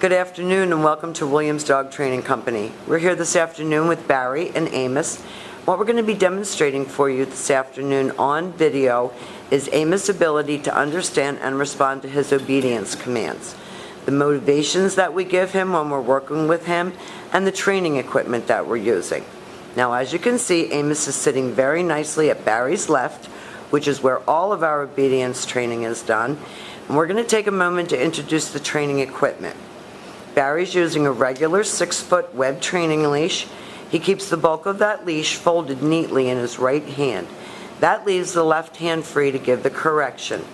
Good afternoon and welcome to Williams Dog Training Company. We're here this afternoon with Barry and Amos. What we're going to be demonstrating for you this afternoon on video is Amos' ability to understand and respond to his obedience commands, the motivations that we give him when we're working with him, and the training equipment that we're using. Now, as you can see, Amos is sitting very nicely at Barry's left, which is where all of our obedience training is done. And we're going to take a moment to introduce the training equipment. Barry's using a regular 6-foot web training leash. He keeps the bulk of that leash folded neatly in his right hand. That leaves the left hand free to give the correction.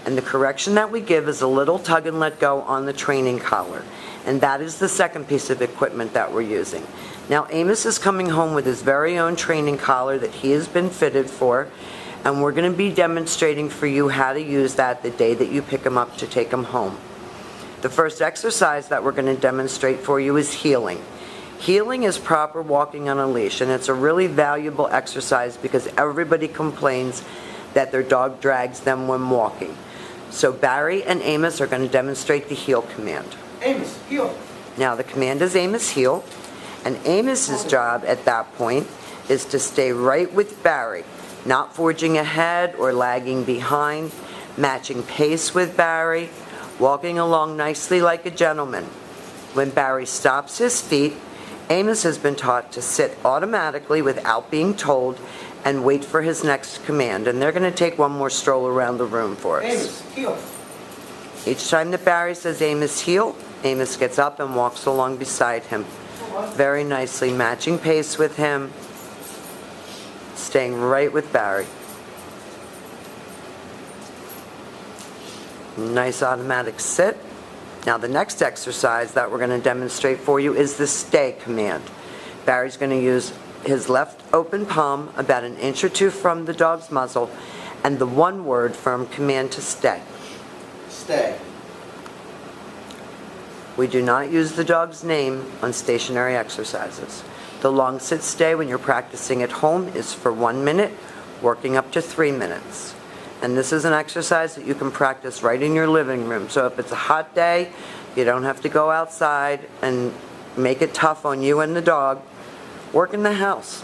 And the correction that we give is a little tug and let go on the training collar. And that is the second piece of equipment that we're using. Now, Amos is coming home with his very own training collar that he has been fitted for. And we're going to be demonstrating for you how to use that the day that you pick him up to take him home. The first exercise that we're going to demonstrate for you is heeling. Heeling is proper walking on a leash, and it's a really valuable exercise because everybody complains that their dog drags them when walking. So Barry and Amos are going to demonstrate the heel command. Amos, heel. Now the command is Amos heel, and Amos's job at that point is to stay right with Barry, not forging ahead or lagging behind, matching pace with Barry, walking along nicely like a gentleman. When Barry stops his feet, Amos has been taught to sit automatically without being told and wait for his next command. And they're going to take one more stroll around the room for us. Amos, heel. Each time that Barry says Amos heel, Amos gets up and walks along beside him, very nicely matching pace with him, staying right with Barry. Nice automatic sit. Now the next exercise that we're going to demonstrate for you is the stay command. Barry's going to use his left open palm about an inch or two from the dog's muzzle and the one word firm command to stay. Stay. We do not use the dog's name on stationary exercises. The long sit stay when you're practicing at home is for 1 minute, working up to 3 minutes. And this is an exercise that you can practice right in your living room. So if it's a hot day, you don't have to go outside and make it tough on you and the dog. Work in the house.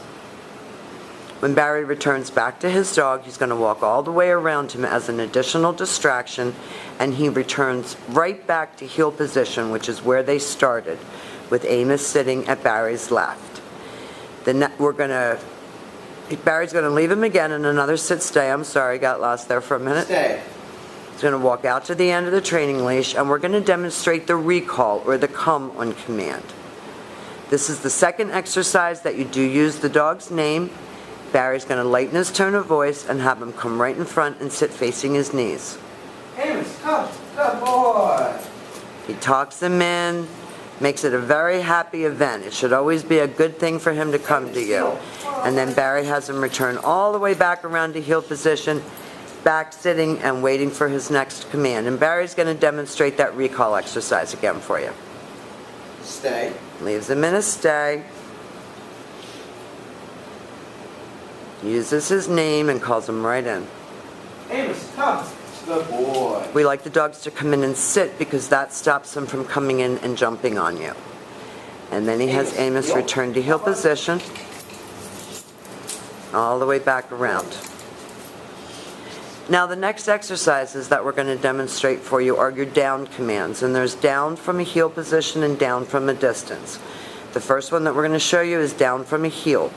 When Barry returns back to his dog, he's going to walk all the way around him as an additional distraction, and he returns right back to heel position, which is where they started, with Amos sitting at Barry's left. Then Barry's going to leave him again in another sit-stay. I'm sorry, got lost there for a minute. Stay. He's going to walk out to the end of the training leash, and we're going to demonstrate the recall, or the come on command. This is the second exercise that you do use the dog's name. Barry's going to lighten his tone of voice and have him come right in front and sit facing his knees. Amos, come. Good boy. He talks him in, makes it a very happy event. It should always be a good thing for him to come to you. And then Barry has him return all the way back around to heel position, back sitting and waiting for his next command. And Barry's going to demonstrate that recall exercise again for you. Stay. Leaves him in a stay. Uses his name and calls him right in. Amos, come. Good boy. We like the dogs to come in and sit because that stops them from coming in and jumping on you. And then he has Amos return to heel position, all the way back around. Now the next exercises that we're going to demonstrate for you are your down commands, and there's down from a heel position and down from a distance. The first one that we're going to show you is down from a heel.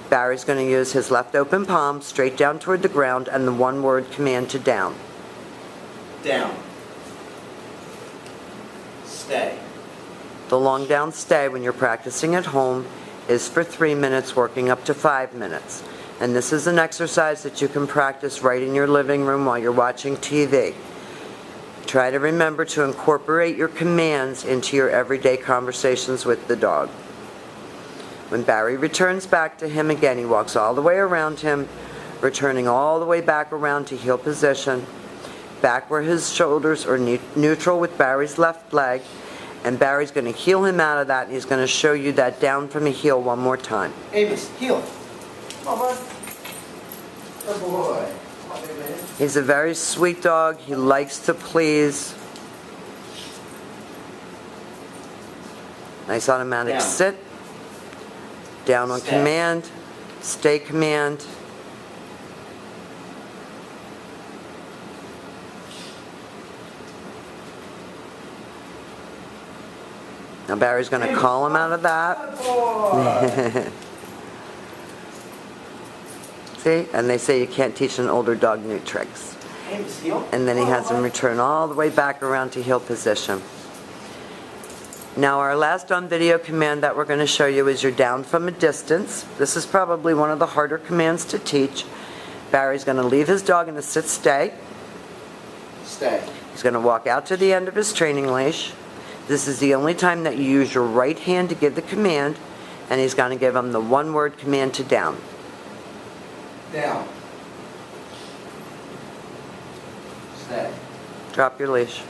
Barry's going to use his left open palm straight down toward the ground and the one word command to down. Down. Stay. The long down stay when you're practicing at home is for 3 minutes, working up to 5 minutes. And this is an exercise that you can practice right in your living room while you're watching TV. Try to remember to incorporate your commands into your everyday conversations with the dog. When Barry returns back to him again, he walks all the way around him, returning all the way back around to heel position, back where his shoulders are neutral with Barry's left leg, and Barry's going to heel him out of that, and he's going to show you that down from a heel one more time. Amos, heel. Come on. Good boy. He's a very sweet dog. He likes to please. Nice automatic Down. sit. Down on Stay. command. Stay command. Now Barry's going to call him out of that. Good boy. See? And they say you can't teach an older dog new tricks. Amos, heel. And then he has him return all the way back around to heel position. Now our last on video command that we're going to show you is your down from a distance. This is probably one of the harder commands to teach. Barry's going to leave his dog in a sit stay. Stay. He's going to walk out to the end of his training leash. This is the only time that you use your right hand to give the command, and he's going to give him the one-word command to down. Down. Stay. Drop your leash.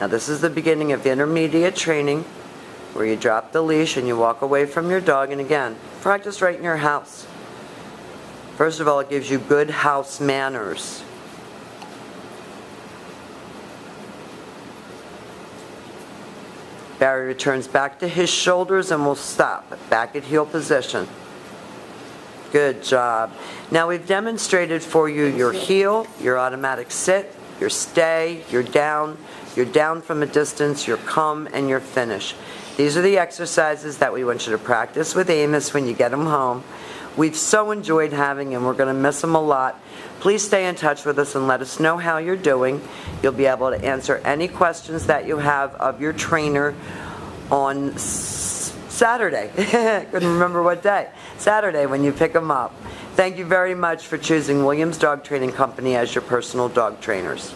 Now this is the beginning of intermediate training, where you drop the leash and you walk away from your dog, and again, practice right in your house. First of all, it gives you good house manners. Barry returns back to his shoulders and will stop back at heel position. Good job. Now we've demonstrated for you your heel, your automatic sit, your stay, your down from a distance, your come, and your finish. These are the exercises that we want you to practice with Amos when you get him home. We've so enjoyed having him. We're going to miss him a lot. Please stay in touch with us and let us know how you're doing. You'll be able to answer any questions that you have of your trainer on Saturday. Couldn't remember what day. Saturday when you pick him up. Thank you very much for choosing Williams Dog Training Company as your personal dog trainers.